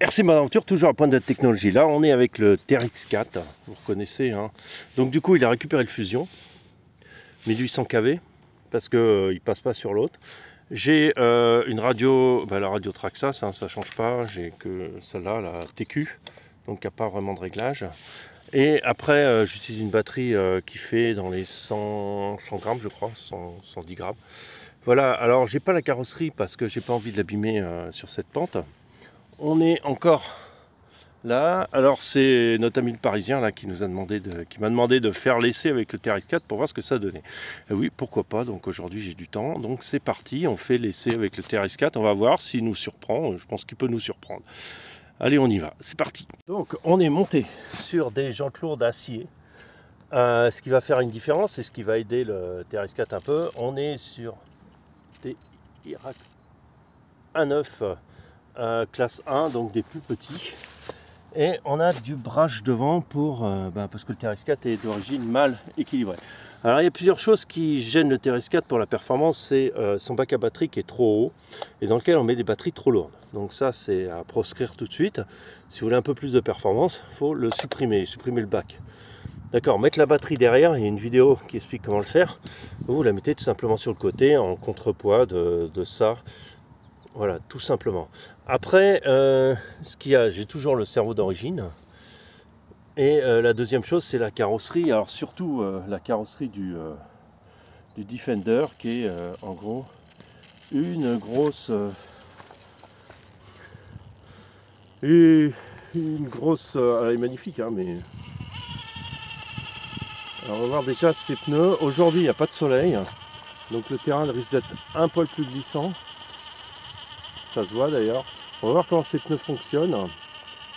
RC Aventure, toujours à Pointe de la technologie. Là, on est avec le TRX4, vous reconnaissez. Hein. Donc du coup, il a récupéré le Fusion, 1800 kV, parce qu'il ne passe pas sur l'autre. J'ai une radio, la radio Traxxas, hein, ça ne change pas. J'ai que celle-là, la TQ, donc il n'y a pas vraiment de réglage. Et après, j'utilise une batterie qui fait dans les 100 grammes, je crois, 110 grammes. Voilà, alors j'ai pas la carrosserie parce que j'ai pas envie de l'abîmer sur cette pente. On est encore là. Alors c'est notre ami le Parisien là qui m'a demandé de faire l'essai avec le TRX4 pour voir ce que ça donnait. Et oui, pourquoi pas. Donc aujourd'hui j'ai du temps. Donc c'est parti. On fait l'essai avec le TRX4. On va voir s'il nous surprend. Je pense qu'il peut nous surprendre. Allez, on y va. C'est parti. Donc on est monté sur des jantes lourdes d'acier. Ce qui va faire une différence et ce qui va aider le TRX4 un peu. On est sur des Irax 1.9 classe 1, donc des plus petits. Et on a du brage devant parce que le TRX4 est d'origine mal équilibré. Alors il y a plusieurs choses qui gênent le TRX4 pour la performance, c'est son bac à batterie qui est trop haut et dans lequel on met des batteries trop lourdes. Donc ça c'est à proscrire tout de suite. Si vous voulez un peu plus de performance, il faut le supprimer le bac. D'accord, mettre la batterie derrière, il y a une vidéo qui explique comment le faire. Vous la mettez tout simplement sur le côté en contrepoids de ça. Voilà, tout simplement. Après, j'ai toujours le cerveau d'origine. Et la deuxième chose, c'est la carrosserie. Alors surtout la carrosserie du Defender, qui est en gros une grosse, elle est magnifique, hein, mais alors on va voir déjà ses pneus. Aujourd'hui, il n'y a pas de soleil, donc le terrain risque d'être un poil plus glissant. Ça se voit d'ailleurs. On va voir comment ces pneus fonctionnent.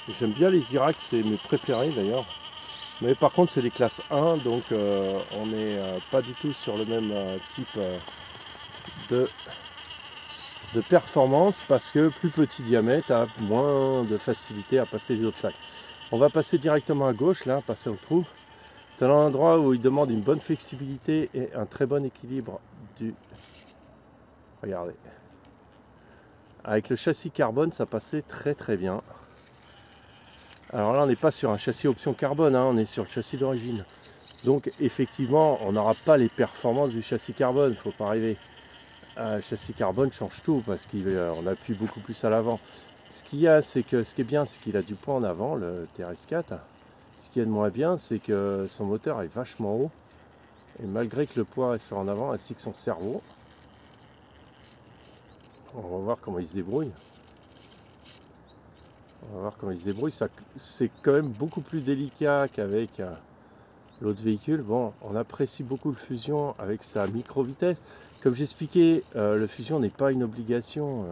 J'aime bien les Irax, c'est mes préférés d'ailleurs. Mais par contre c'est des classes 1, donc on n'est pas du tout sur le même type de performance, parce que plus petit diamètre a moins de facilité à passer les obstacles. On va passer directement à gauche, là, passer au trou. C'est un endroit où il demande une bonne flexibilité et un très bon équilibre du... Regardez. Avec le châssis carbone, ça passait très très bien. Alors là, on n'est pas sur un châssis option carbone, hein, on est sur le châssis d'origine. Donc effectivement, on n'aura pas les performances du châssis carbone, il ne faut pas rêver. Le châssis carbone change tout parce qu'on appuie beaucoup plus à l'avant. Ce qu'il y a, c'est que ce qui est bien, c'est qu'il a du poids en avant, le TRX4. Ce qui est de moins bien, c'est que son moteur est vachement haut. Et malgré que le poids soit en avant, ainsi que son cerveau, on va voir comment il se débrouille. On va voir comment il se débrouille. C'est quand même beaucoup plus délicat qu'avec l'autre véhicule. Bon, on apprécie beaucoup le Fusion avec sa micro-vitesse. Comme j'expliquais, le Fusion n'est pas une obligation.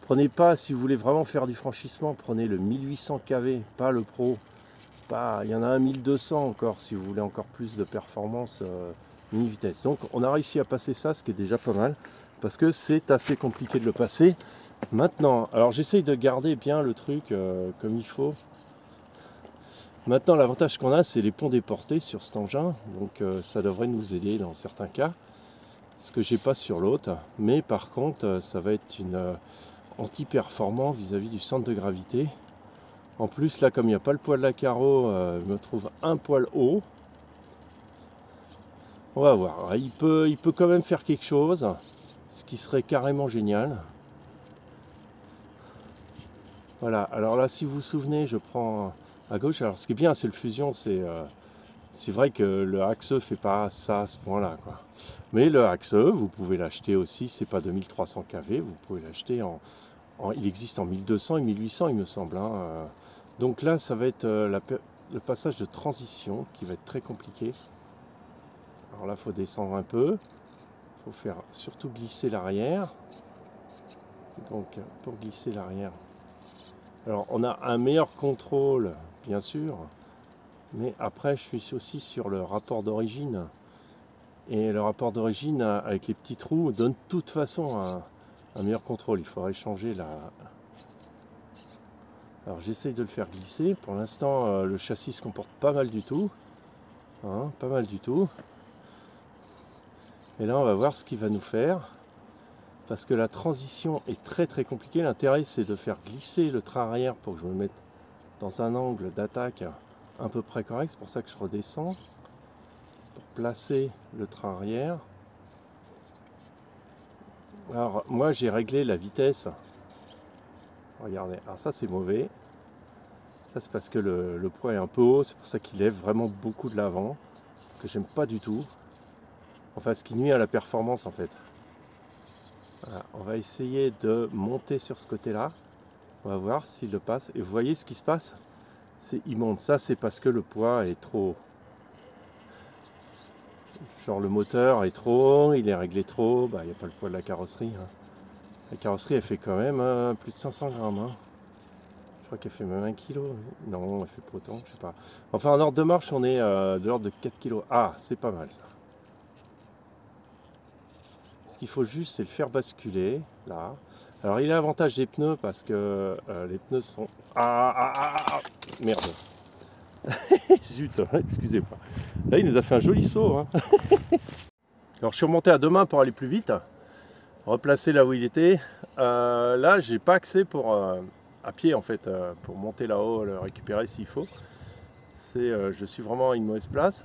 Prenez pas, si vous voulez vraiment faire du franchissement, prenez le 1800 kV, pas le Pro. Il y en a un 1200 encore, si vous voulez encore plus de performance mini-vitesse. Donc on a réussi à passer ça, ce qui est déjà pas mal, parce que c'est assez compliqué de le passer. Maintenant, alors j'essaye de garder bien le truc comme il faut. Maintenant, l'avantage qu'on a, c'est les ponts déportés sur cet engin, donc ça devrait nous aider dans certains cas, ce que j'ai pas sur l'autre. Mais par contre, ça va être une anti-performant vis-à-vis du centre de gravité. En plus, là, comme il n'y a pas le poids de la carreau, je me trouve un poil haut. On va voir. Il peut quand même faire quelque chose, ce qui serait carrément génial. Voilà, alors là, si vous vous souvenez, je prends à gauche. Alors ce qui est bien, c'est le Fusion, c'est vrai que le Axe fait pas ça à ce point-là, quoi. Mais le Axe, vous pouvez l'acheter aussi, c'est pas 2300 kV, vous pouvez l'acheter il existe en 1200 et 1800, il me semble. Hein. Donc là, ça va être le passage de transition qui va être très compliqué. Alors là, il faut descendre un peu, il faut faire surtout glisser l'arrière. Donc pour glisser l'arrière, alors on a un meilleur contrôle bien sûr, mais après je suis aussi sur le rapport d'origine, et le rapport d'origine avec les petits trous donne de toute façon un meilleur contrôle. Il faudrait changer la... Alors j'essaye de le faire glisser. Pour l'instant le châssis se comporte pas mal du tout, hein, pas mal du tout. Et là on va voir ce qu'il va nous faire. parce que la transition est très très compliquée. L'intérêt c'est de faire glisser le train arrière pour que je me mette dans un angle d'attaque à peu près correct. C'est pour ça que je redescends pour placer le train arrière. Alors moi j'ai réglé la vitesse. Regardez, alors ça c'est mauvais. Ça c'est parce que le poids est un peu haut, c'est pour ça qu'il lève vraiment beaucoup de l'avant. Ce que j'aime pas du tout. Enfin ce qui nuit à la performance en fait. Voilà, on va essayer de monter sur ce côté-là. On va voir s'il le passe. Et vous voyez ce qui se passe? Il monte. Ça, c'est parce que le poids est trop. Genre le moteur est trop haut, il est réglé trop haut. Bah, il n'y a pas le poids de la carrosserie. Hein. La carrosserie, elle fait quand même plus de 500 grammes. Hein. Je crois qu'elle fait même 1 kg. Non, elle fait pas autant, je sais pas. Enfin, en ordre de marche, on est de l'ordre de 4 kg. Ah, c'est pas mal ça. Ce qu'il faut juste, c'est le faire basculer, là. Alors, il a l'avantage des pneus parce que les pneus sont... Merde. Zut, excusez-moi. Là, il nous a fait un joli saut. Hein. Alors, je suis remonté à 2 mains pour aller plus vite. Replacer là où il était. Là, j'ai pas accès pour... à pied, en fait, pour monter là-haut, le récupérer s'il faut. Je suis vraiment à une mauvaise place.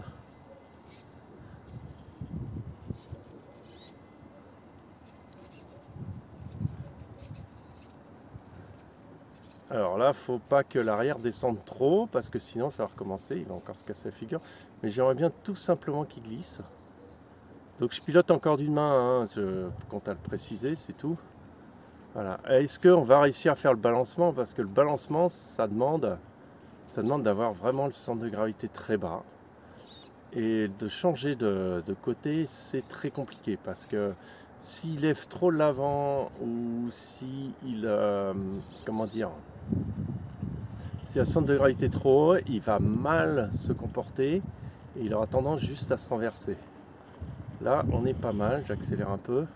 Alors là, faut pas que l'arrière descende trop, parce que sinon ça va recommencer, il va encore se casser la figure. Mais j'aimerais bien tout simplement qu'il glisse. Donc je pilote encore d'une main, hein, je compte à le préciser, c'est tout. Voilà. Est-ce qu'on va réussir à faire le balancement? Parce que le balancement, ça demande d'avoir vraiment le centre de gravité très bas. Et de changer de côté, c'est très compliqué, parce que s'il lève trop l'avant, ou s'il... comment dire? Si le centre de gravité est trop haut, il va mal se comporter et il aura tendance juste à se renverser. Là, on est pas mal, j'accélère un peu.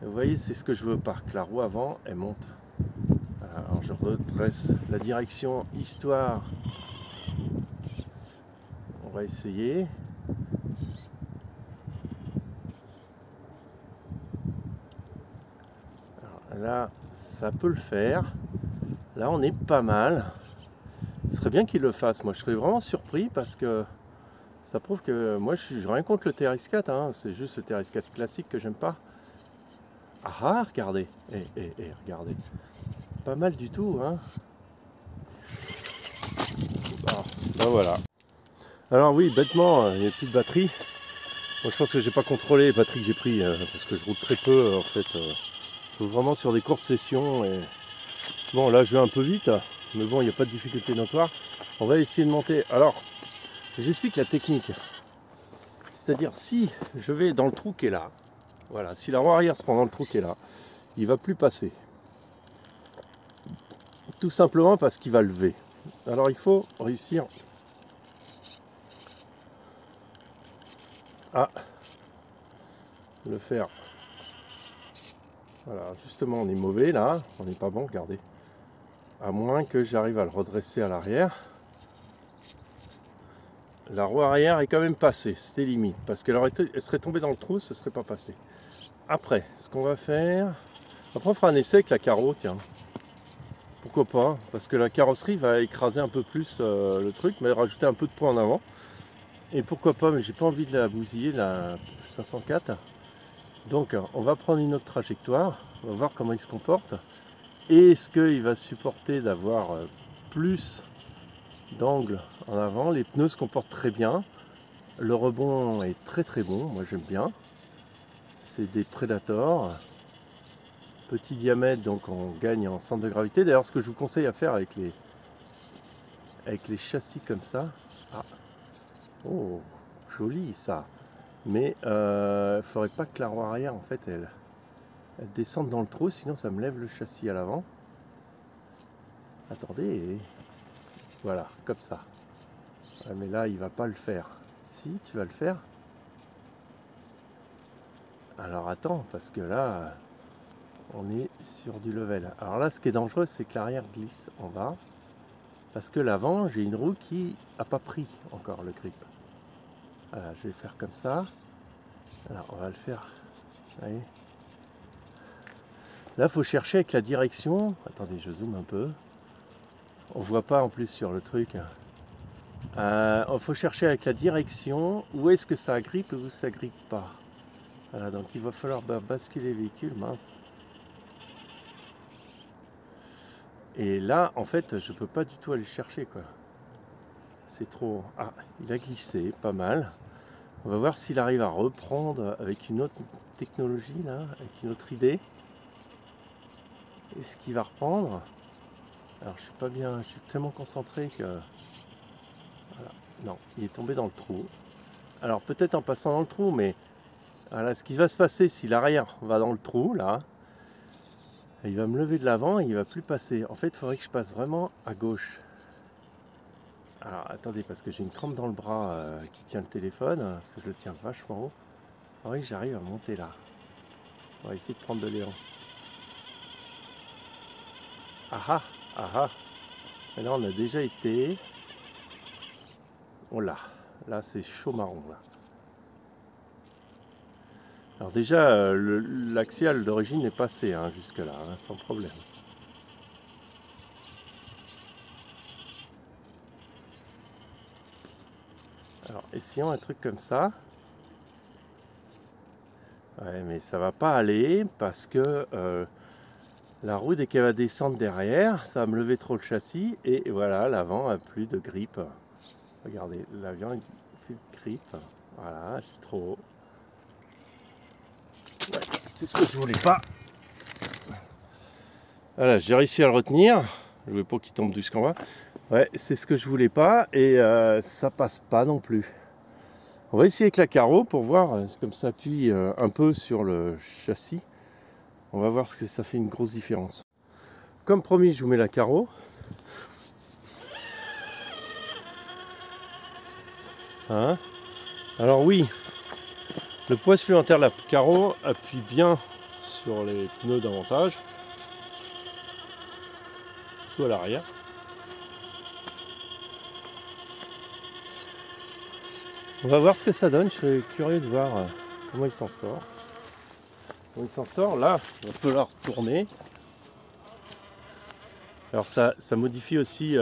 Et vous voyez, c'est ce que je veux pas, que la roue avant, elle monte. Alors je redresse la direction, histoire. On va essayer. Alors, là, ça peut le faire. Là, on est pas mal. Ce serait bien qu'il le fasse. Moi, je serais vraiment surpris parce que ça prouve que moi, je n'ai rien contre le TRX4. Hein. C'est juste le TRX4 classique que j'aime pas. Ah, regardez. Regardez. Pas mal du tout. Hein. Ah, ben voilà. Alors oui, bêtement, il n'y a plus de batterie. Moi, je pense que j'ai pas contrôlé les batteries que j'ai pris parce que je roule très peu en fait. Je roule vraiment sur des courtes sessions. Et... Bon, là, je vais un peu vite. Mais bon, il n'y a pas de difficulté notoire. On va essayer de monter. Alors, j'explique la technique. C'est-à-dire, si je vais dans le trou qui est là, voilà, si la roue arrière se prend dans le trou qui est là, il ne va plus passer. Tout simplement parce qu'il va lever. Alors, il faut réussir à le faire. Voilà, justement, on est mauvais là. On n'est pas bon, regardez. À moins que j'arrive à le redresser à l'arrière. La roue arrière est quand même passée, c'était limite, parce qu'elle serait tombée dans le trou, ce ne serait pas passé. Après, ce qu'on va faire... Après, on fera un essai avec la carreau, tiens. Pourquoi pas? Parce que la carrosserie va écraser un peu plus le truc, mais rajouter un peu de poids en avant. Et pourquoi pas, mais j'ai pas envie de la bousiller, la 504. Donc, on va prendre une autre trajectoire, on va voir comment il se comporte. Est-ce qu'il va supporter d'avoir plus d'angle en avant? Les pneus se comportent très bien. Le rebond est très très bon, moi j'aime bien. C'est des Predator. Petit diamètre, donc on gagne en centre de gravité. D'ailleurs, ce que je vous conseille à faire avec les châssis comme ça. Ah. Oh, joli ça. Mais il ne faudrait pas que la roue arrière, en fait, elle descende dans le trou, sinon ça me lève le châssis à l'avant. Attendez, voilà, comme ça. Ouais, mais là, il va pas le faire. Si, tu vas le faire. Alors attends, parce que là, on est sur du level. Alors là, ce qui est dangereux, c'est que l'arrière glisse en bas. Parce que l'avant, j'ai une roue qui n'a pas pris encore le grip. Voilà, je vais faire comme ça. Alors, on va le faire. Vous voyez ? Là, faut chercher avec la direction. Attendez, je zoome un peu. On voit pas en plus sur le truc. Faut chercher avec la direction où est-ce que ça agrippe et où ça agrippe pas. Voilà, donc il va falloir basculer le véhicule, mince. Et là, en fait, je peux pas du tout aller chercher, quoi. C'est trop... Ah, il a glissé, pas mal. On va voir s'il arrive à reprendre avec une autre technologie, là, avec une autre idée. Est-ce qu'il va reprendre? Alors, je suis pas bien, je suis tellement concentré que... Voilà. Non, il est tombé dans le trou. Alors, peut-être en passant dans le trou, mais... Voilà, ce qui va se passer si l'arrière va dans le trou, là, il va me lever de l'avant et il va plus passer. En fait, il faudrait que je passe vraiment à gauche. Alors, attendez, parce que j'ai une crampe dans le bras qui tient le téléphone, parce que je le tiens vachement haut. Il faudrait que j'arrive à monter là. On va essayer de prendre de l'élan. Ah ah, ah ah. Et là, on a déjà été. Oh là, là c'est chaud marron là. Alors déjà, l'axial d'origine est passé hein, jusque là, hein, sans problème. Alors essayons un truc comme ça. Ouais, mais ça va pas aller parce que la roue, dès qu'elle va descendre derrière, ça va me lever trop le châssis et voilà, l'avant a plus de grippe. Regardez, l'avion il fait de grippe. Voilà, je suis trop haut. Ouais, c'est ce que je voulais pas. Voilà, j'ai réussi à le retenir. Je voulais pas qu'il tombe jusqu'en bas. Ouais, c'est ce que je voulais pas et ça passe pas non plus. On va essayer avec la carreau pour voir, comme ça appuie un peu sur le châssis. On va voir ce que ça fait une grosse différence. Comme promis, je vous mets la carreau. Hein? Alors oui, le poids supplémentaire de la carreau appuie bien sur les pneus davantage, surtout à l'arrière. On va voir ce que ça donne, je suis curieux de voir comment il s'en sort. Comment il s'en sort, là, il va falloir tourner. Alors ça modifie aussi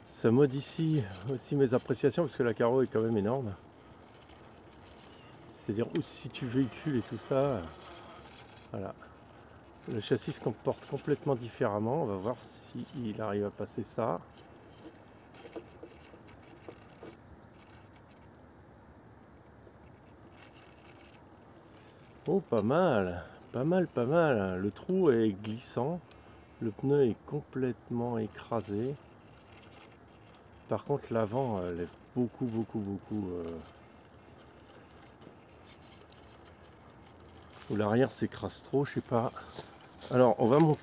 ça modifie aussi mes appréciations parce que la carreau est quand même énorme. C'est-à-dire aussi tu véhicules et tout ça. Voilà. Le châssis se comporte complètement différemment. On va voir s'il arrive à passer ça. Oh, pas mal. Pas mal, pas mal. Le trou est glissant. Le pneu est complètement écrasé. Par contre, l'avant lève beaucoup. Ou l'arrière s'écrase trop, je sais pas. Alors, on va monter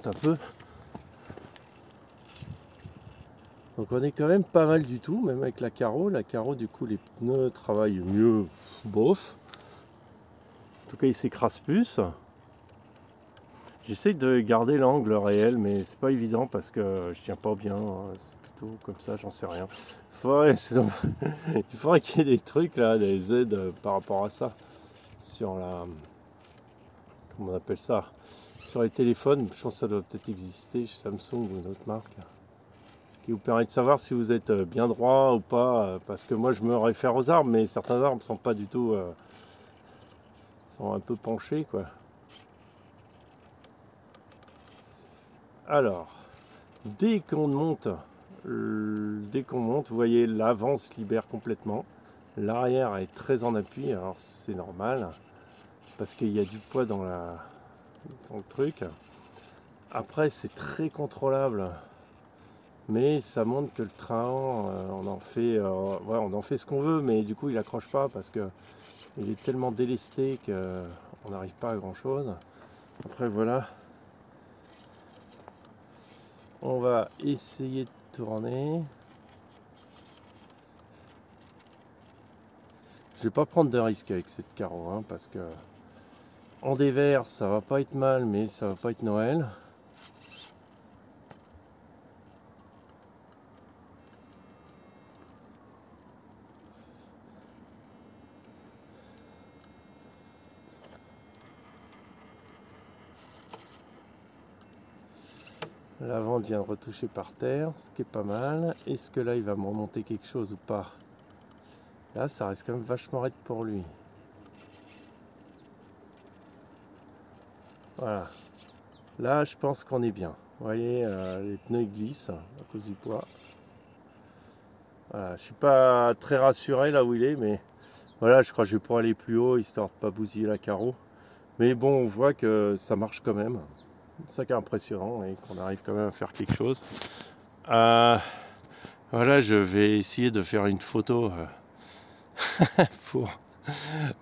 un peu. Donc, on est quand même pas mal du tout, même avec la carreau. La carreau, du coup, les pneus travaillent mieux, bof. En tout cas, ils s'écrasent plus. J'essaie de garder l'angle réel, mais c'est pas évident parce que je tiens pas bien. C'est plutôt comme ça, j'en sais rien. Il faudrait qu'il y ait des trucs là, des aides par rapport à ça. Sur la. Comment on appelle ça? Sur les téléphones, je pense que ça doit peut-être exister chez Samsung ou une autre marque. Qui vous permet de savoir si vous êtes bien droit ou pas. Parce que moi je me réfère aux arbres, mais certains arbres sont pas du tout. Sont un peu penchés quoi. Alors, dès qu'on monte, vous voyez l'avant se libère complètement. L'arrière est très en appui, alors c'est normal parce qu'il y a du poids dans le truc. Après, c'est très contrôlable, mais ça montre que le train, on en fait ce qu'on veut, mais du coup, il accroche pas parce que il est tellement délesté qu'on n'arrive pas à grand chose. Après, voilà. On va essayer de tourner. Je vais pas prendre de risque avec cette carreau hein, parce que en dévers ça va pas être mal mais ça va pas être Noël. L'avant vient de retoucher par terre, ce qui est pas mal. Est-ce que là il va me remonter quelque chose ou pas? Là ça reste quand même vachement raide pour lui. Voilà. Là je pense qu'on est bien. Vous voyez, les pneus glissent à cause du poids. Voilà, je suis pas très rassuré là où il est, mais voilà, je crois que je vais pouvoir aller plus haut histoire de pas bousiller la carreau. Mais bon, on voit que ça marche quand même. C'est ça qui est impressionnant et qu'on arrive quand même à faire quelque chose. Voilà, je vais essayer de faire une photo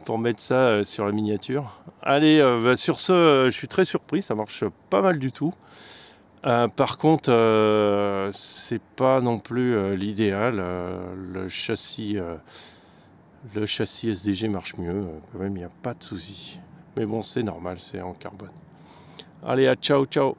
pour mettre ça sur la miniature. Allez, sur ce, je suis très surpris, ça marche pas mal du tout. Par contre, c'est pas non plus l'idéal. Le châssis SDG marche mieux, quand même, il n'y a pas de souci. Mais bon, c'est normal, c'est en carbone. Allez, à ciao, ciao.